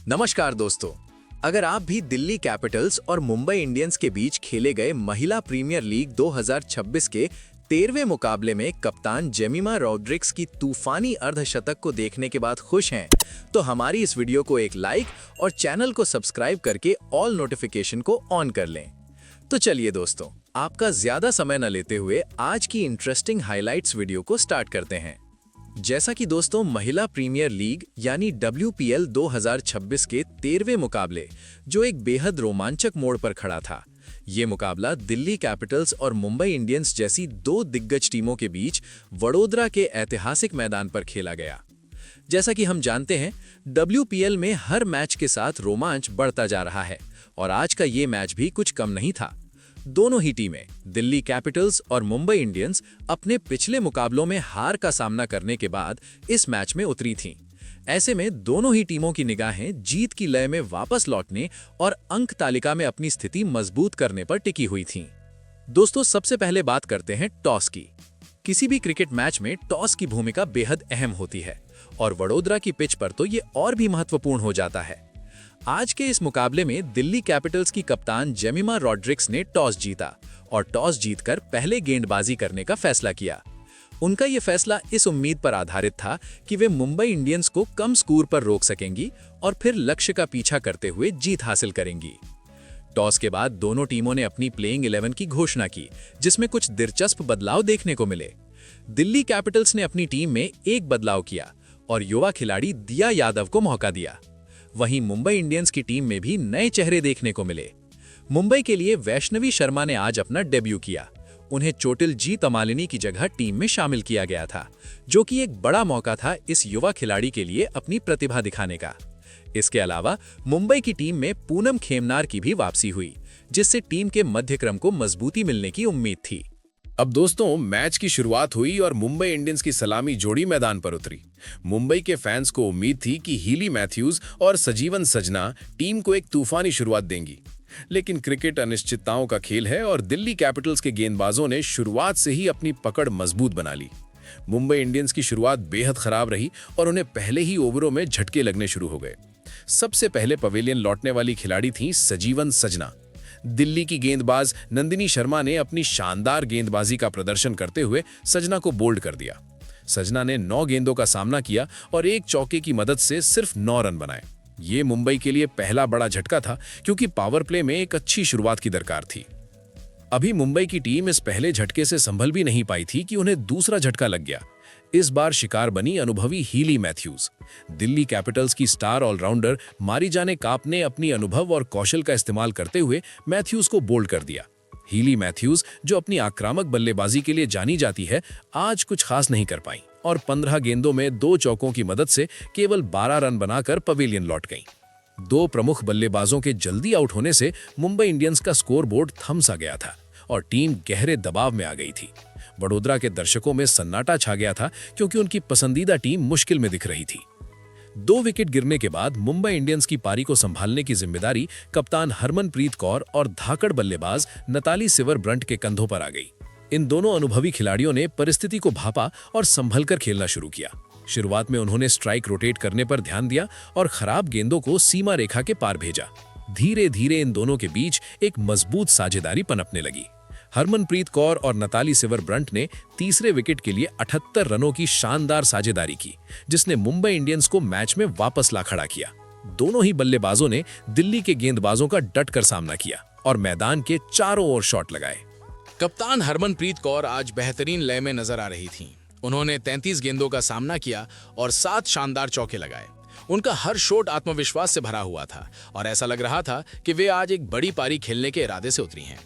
नमस्कार दोस्तों। अगर आप भी दिल्ली कैपिटल्स और मुंबई इंडियंस के बीच खेले गए महिला प्रीमियर लीग 2026 के 13वें मुकाबले में कप्तान जेमिमा रॉड्रिग्स की तूफानी अर्धशतक को देखने के बाद खुश हैं, तो हमारी इस वीडियो को एक लाइक और चैनल को सब्सक्राइब करके ऑल नोटिफिकेशन को ऑन कर लें। तो चलिए दोस्तों, आपका ज्यादा समय न लेते हुए आज की इंटरेस्टिंग हाइलाइट्स वीडियो को स्टार्ट करते हैं। जैसा कि दोस्तों, महिला प्रीमियर लीग यानी WPL 2026 के 13वें मुकाबले जो एक बेहद रोमांचक मोड़ पर खड़ा था, ये मुकाबला दिल्ली कैपिटल्स और मुंबई इंडियंस जैसी दो दिग्गज टीमों के बीच वडोदरा के ऐतिहासिक मैदान पर खेला गया। जैसा कि हम जानते हैं, WPL में हर मैच के साथ रोमांच बढ़ता जा रहा है और आज का ये मैच भी कुछ कम नहीं था। दोनों ही टीमें, दिल्ली कैपिटल्स और मुंबई इंडियंस, अपने पिछले मुकाबलों में हार का सामना करने के बाद इस मैच में उतरी थीं। ऐसे में दोनों ही टीमों की निगाहें जीत की लय में वापस लौटने और अंक तालिका में अपनी स्थिति मजबूत करने पर टिकी हुई थीं। दोस्तों, सबसे पहले बात करते हैं टॉस की। किसी भी क्रिकेट मैच में टॉस की भूमिका बेहद अहम होती है और वडोदरा की पिच पर तो ये और भी महत्वपूर्ण हो जाता है। आज के इस मुकाबले में दिल्ली कैपिटल्स की कप्तान जेमिमा रॉड्रिग्स ने टॉस जीता और टॉस जीतकर पहले गेंदबाजी करने का फैसला किया। उनका ये फैसला इस उम्मीद पर आधारित था कि वे मुंबई इंडियंस को कम स्कोर पर रोक सकेंगी और फिर लक्ष्य का पीछा करते हुए जीत हासिल करेंगी। टॉस के बाद दोनों टीमों ने अपनी प्लेइंग 11 की घोषणा की, जिसमें कुछ दिलचस्प बदलाव देखने को मिले। दिल्ली कैपिटल्स ने अपनी टीम में एक बदलाव किया और युवा खिलाड़ी दिया यादव को मौका दिया। वहीं मुंबई इंडियंस की टीम में भी नए चेहरे देखने को मिले। मुंबई के लिए वैष्णवी शर्मा ने आज अपना डेब्यू किया। उन्हें चोटिल जी तमालिनी की जगह टीम में शामिल किया गया था, जो कि एक बड़ा मौका था इस युवा खिलाड़ी के लिए अपनी प्रतिभा दिखाने का। इसके अलावा मुंबई की टीम में पूनम खेमनार की भी वापसी हुई, जिससे टीम के मध्यक्रम को मजबूती मिलने की उम्मीद थी। अब दोस्तों, मैच की शुरुआत हुई और मुंबई इंडियंस की सलामी जोड़ी मैदान पर उतरी। मुंबई के फैंस को उम्मीद थी कि हीली मैथ्यूज और सजीवन सजना टीम को एक तूफानी शुरुआत देंगी, लेकिन क्रिकेट अनिश्चितताओं का खेल है और दिल्ली कैपिटल्स के गेंदबाजों ने शुरुआत से ही अपनी पकड़ मजबूत बना ली। मुंबई इंडियंस की शुरुआत बेहद खराब रही और उन्हें पहले ही ओवरों में झटके लगने शुरू हो गए। सबसे पहले पवेलियन लौटने वाली खिलाड़ी थी सजीवन सजना। दिल्ली की गेंदबाज नंदिनी शर्मा ने अपनी शानदार गेंदबाजी का प्रदर्शन करते हुए सजना को बोल्ड कर दिया। सजना ने 9 गेंदों का सामना किया और एक चौके की मदद से सिर्फ 9 रन बनाए। ये मुंबई के लिए पहला बड़ा झटका था, क्योंकि पावर प्ले में एक अच्छी शुरुआत की दरकार थी। अभी मुंबई की टीम इस पहले झटके से संभल भी नहीं पाई थी कि उन्हें दूसरा झटका लग गया। इस बार शिकार बनी अनुभवी हीली मैथ्यूज। दिल्ली कैपिटल्स की स्टार ऑलराउंडर मारिजाने काप ने अपनी अनुभव और कौशल का इस्तेमाल करते हुए मैथ्यूज को बोल्ड कर दिया। हीली मैथ्यूज, जो अपनी आक्रामक बल्लेबाजी के लिए जानी जाती है, आज कुछ खास नहीं कर पाई और 15 गेंदों में 2 चौकों की मदद से केवल 12 रन बनाकर पवेलियन लौट गईं। 2 प्रमुख बल्लेबाजों के जल्दी आउट होने से मुंबई इंडियंस का स्कोरबोर्ड थम सा गया था और टीम गहरे दबाव में आ गई थी। वडोदरा के दर्शकों में सन्नाटा छा गया था, क्योंकि उनकी पसंदीदा टीम मुश्किल में दिख रही थी। 2 विकेट गिरने के बाद मुंबई इंडियंस की पारी को संभालने की जिम्मेदारी कप्तान हरमनप्रीत कौर और धाकड़ बल्लेबाज नताली सिवर ब्रंट के कंधों पर आ गई। इन दोनों अनुभवी खिलाड़ियों ने परिस्थिति को भापा और संभलकर खेलना शुरू किया। शुरुआत में उन्होंने स्ट्राइक रोटेट करने पर ध्यान दिया और खराब गेंदों को सीमा रेखा के पार भेजा। धीरे धीरे इन दोनों के बीच एक मजबूत साझेदारी पनपने लगी। हरमनप्रीत कौर और नताली सिवर ब्रंट ने तीसरे विकेट के लिए 78 रनों की शानदार साझेदारी की, जिसने मुंबई इंडियंस को मैच में वापस ला खड़ा किया। दोनों ही बल्लेबाजों ने दिल्ली के गेंदबाजों का डटकर सामना किया और मैदान के चारों ओर शॉट लगाए। कप्तान हरमनप्रीत कौर आज बेहतरीन लय में नजर आ रही थीं। उन्होंने 33 गेंदों का सामना किया और 7 शानदार चौके लगाए। उनका हर शॉट आत्मविश्वास से भरा हुआ था और ऐसा लग रहा था कि वे आज एक बड़ी पारी खेलने के इरादे से उतरी हैं।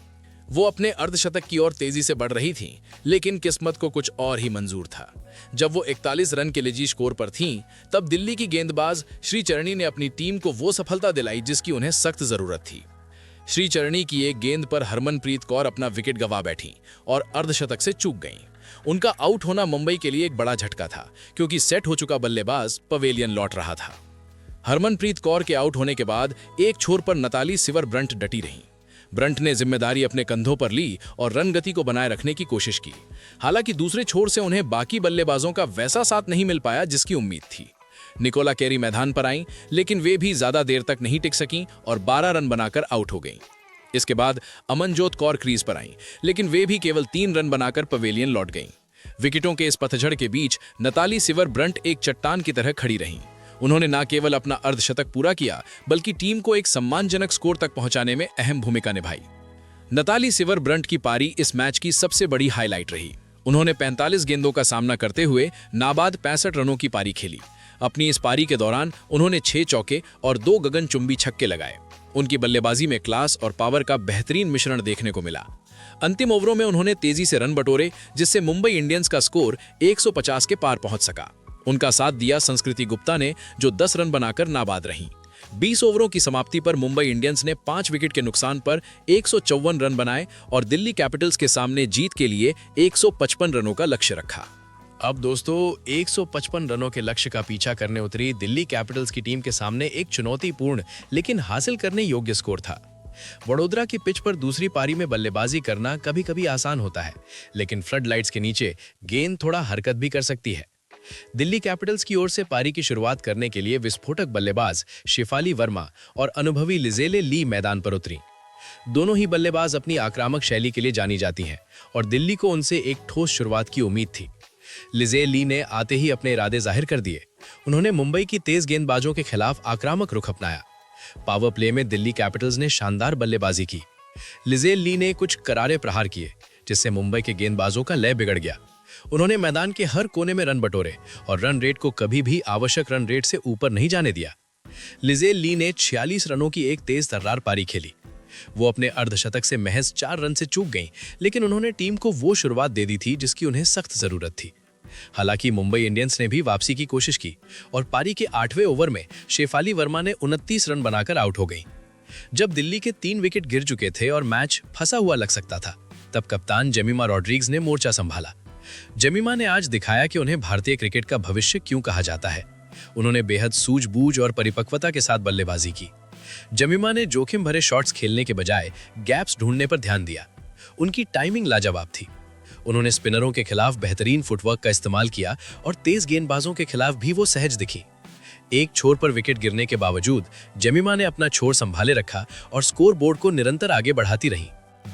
वो अपने अर्धशतक की ओर तेजी से बढ़ रही थीं, लेकिन किस्मत को कुछ और ही मंजूर था। जब वो 41 रन के लीजी स्कोर पर थीं, तब दिल्ली की गेंदबाज श्रीचरणी ने अपनी टीम को वो सफलता दिलाई जिसकी उन्हें सख्त जरूरत थी। श्रीचरणी की एक गेंद पर हरमनप्रीत कौर अपना विकेट गंवा बैठी और अर्धशतक से चूक गईं। उनका आउट होना मुंबई के लिए एक बड़ा झटका था, क्योंकि सेट हो चुका बल्लेबाज पवेलियन लौट रहा था। हरमनप्रीत कौर के आउट होने के बाद एक छोर पर नताली सिवर ब्रंट डटी रहीं। ब्रंट ने जिम्मेदारी अपने कंधों पर ली और रन गति को बनाए रखने की कोशिश की। हालांकि दूसरे छोर से उन्हें बाकी बल्लेबाजों का वैसा साथ नहीं मिल पाया जिसकी उम्मीद थी। निकोला कैरी मैदान पर आईं, लेकिन वे भी ज्यादा देर तक नहीं टिक सकीं और 12 रन बनाकर आउट हो गईं। इसके बाद अमनजोत कौर क्रीज पर आईं, लेकिन वे भी केवल 3 रन बनाकर पवेलियन लौट गईं। विकेटों के इस पतझड़ के बीच नताली सिवर ब्रंट एक चट्टान की तरह खड़ी रहीं। उन्होंने न केवल अपना अर्धशतक पूरा किया, बल्कि टीम को एक सम्मानजनक स्कोर तक पहुंचाने में अहम भूमिका निभाई। नताली सिवर ब्रंट की पारी इस मैच की सबसे बड़ी हाईलाइट रही। उन्होंने 45 गेंदों का सामना करते हुए नाबाद 65 रनों की पारी खेली। अपनी इस पारी के दौरान उन्होंने 6 चौके और 2 गगनचुंबी छक्के लगाए। उनकी बल्लेबाजी में क्लास और पावर का बेहतरीन मिश्रण देखने को मिला। अंतिम ओवरों में उन्होंने तेजी से रन बटोरे, जिससे मुंबई इंडियंस का स्कोर 150 के पार पहुंच सका। उनका साथ दिया संस्कृति गुप्ता ने, जो 10 रन बनाकर नाबाद रहीं। 20 ओवरों की समाप्ति पर मुंबई इंडियंस ने 5 विकेट के नुकसान पर 154 रन बनाए और दिल्ली कैपिटल्स के सामने जीत के लिए 155 रनों का लक्ष्य रखा। अब दोस्तों 155 रनों के लक्ष्य का पीछा करने उतरी दिल्ली कैपिटल्स की टीम के सामने एक चुनौतीपूर्ण लेकिन हासिल करने योग्य स्कोर था। वडोदरा की पिच पर दूसरी पारी में बल्लेबाजी करना कभी कभी आसान होता है, लेकिन फ्लड लाइट्स के नीचे गेंद थोड़ा हरकत भी कर सकती है। दिल्ली कैपिटल्स की ओर से पारी की शुरुआत करने के लिए विस्फोटक बल्लेबाज शेफाली वर्मा और अनुभवी लिजेले ली मैदान पर उतरी। दोनों ही बल्लेबाज अपनी आक्रामक शैली के लिए जानी जाती हैं और दिल्ली को उनसे एक ठोस शुरुआत की उम्मीद थी। लिजेले ली ने आते ही अपने इरादे जाहिर कर दिए। उन्होंने मुंबई की तेज गेंदबाजों के खिलाफ आक्रामक रुख अपनाया। पावर प्ले में दिल्ली कैपिटल्स ने शानदार बल्लेबाजी की। लिजेले ली ने कुछ करारे प्रहार किए, जिससे मुंबई के गेंदबाजों का लय बिगड़ गया। उन्होंने मैदान के हर कोने में रन बटोरे और रन रेट को कभी भी आवश्यक रन रेट से ऊपर नहीं जाने दिया। लिजेले ली ने 46 रनों की एक तेज तर्रार पारी खेली। वो अपने अर्धशतक से महज 4 रन से चूक गईं, लेकिन उन्होंने टीम को वो शुरुआत दे दी थी जिसकी उन्हें सख्त जरूरत थी। हालांकि मुंबई इंडियंस ने भी वापसी की कोशिश की और पारी के 8वें ओवर में शेफाली वर्मा ने 29 रन बनाकर आउट हो गईं। जब दिल्ली के 3 विकेट गिर चुके थे और मैच फंसा हुआ लग सकता था, तब कप्तान जेमिमा रॉड्रिग्स ने मोर्चा संभाला। जेमिमा ने आज दिखाया कि उन्हें भारतीय क्रिकेट का भविष्य क्यों कहा जाता है। उन्होंने बेहद सूझबूझ और परिपक्वता के साथ बल्लेबाजी की। जेमिमा ने जोखिम भरे शॉट्स खेलने के बजाय गैप्स ढूंढने पर ध्यान दिया। उनकी टाइमिंग लाजवाब थी। उन्होंने स्पिनरों के खिलाफ बेहतरीन फुटवर्क का इस्तेमाल किया और तेज गेंदबाजों के खिलाफ भी वो सहज दिखी। एक छोर पर विकेट गिरने के बावजूद जेमिमा ने अपना छोर संभाले रखा और स्कोर बोर्ड को निरंतर आगे बढ़ाती रही।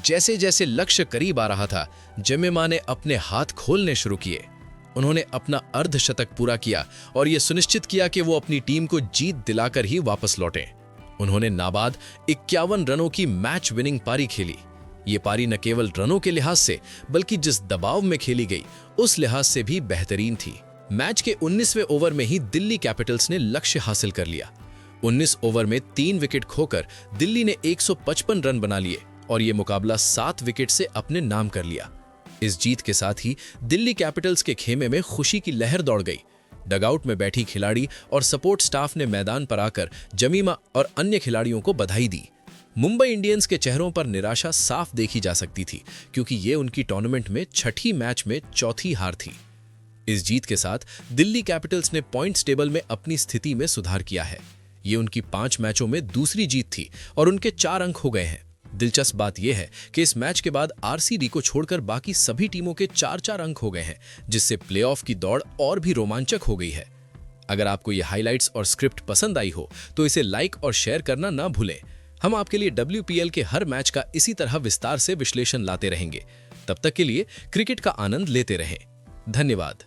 जैसे जैसे लक्ष्य करीब आ रहा था, जेमिमा ने अपने हाथ खोलने शुरू किए। उन्होंने अपना अर्धशतक पूरा किया और यह सुनिश्चित किया कि वो अपनी टीम को जीत दिलाकर ही वापस लौटे। उन्होंने नाबाद 51 रनों की मैच विनिंग पारी खेली। ये पारी न केवल रनों के लिहाज से, बल्कि जिस दबाव में खेली गई उस लिहाज से भी बेहतरीन थी। मैच के 19वें ओवर में ही दिल्ली कैपिटल्स ने लक्ष्य हासिल कर लिया। 19 ओवर में 3 विकेट खोकर दिल्ली ने 155 रन बना लिए और ये मुकाबला 7 विकेट से अपने नाम कर लिया। इस जीत के साथ ही दिल्ली कैपिटल्स के खेमे में खुशी की लहर दौड़ गई। डगआउट में बैठी खिलाड़ी और सपोर्ट स्टाफ ने मैदान पर आकर जेमिमा और अन्य खिलाड़ियों को बधाई दी। मुंबई इंडियंस के चेहरों पर निराशा साफ देखी जा सकती थी, क्योंकि ये उनकी टूर्नामेंट में छठी मैच में चौथी हार थी। इस जीत के साथ दिल्ली कैपिटल्स ने पॉइंट्स टेबल में अपनी स्थिति में सुधार किया है। ये उनकी 5 मैचों में दूसरी जीत थी और उनके 4 अंक हो गए हैं। दिलचस्प बात यह है कि इस मैच के बाद आरसीडी को छोड़कर बाकी सभी टीमों के 4-4 अंक हो गए हैं, जिससे प्लेऑफ की दौड़ और भी रोमांचक हो गई है। अगर आपको ये हाइलाइट्स और स्क्रिप्ट पसंद आई हो तो इसे लाइक और शेयर करना ना भूलें। हम आपके लिए WPL के हर मैच का इसी तरह विस्तार से विश्लेषण लाते रहेंगे। तब तक के लिए क्रिकेट का आनंद लेते रहें। धन्यवाद।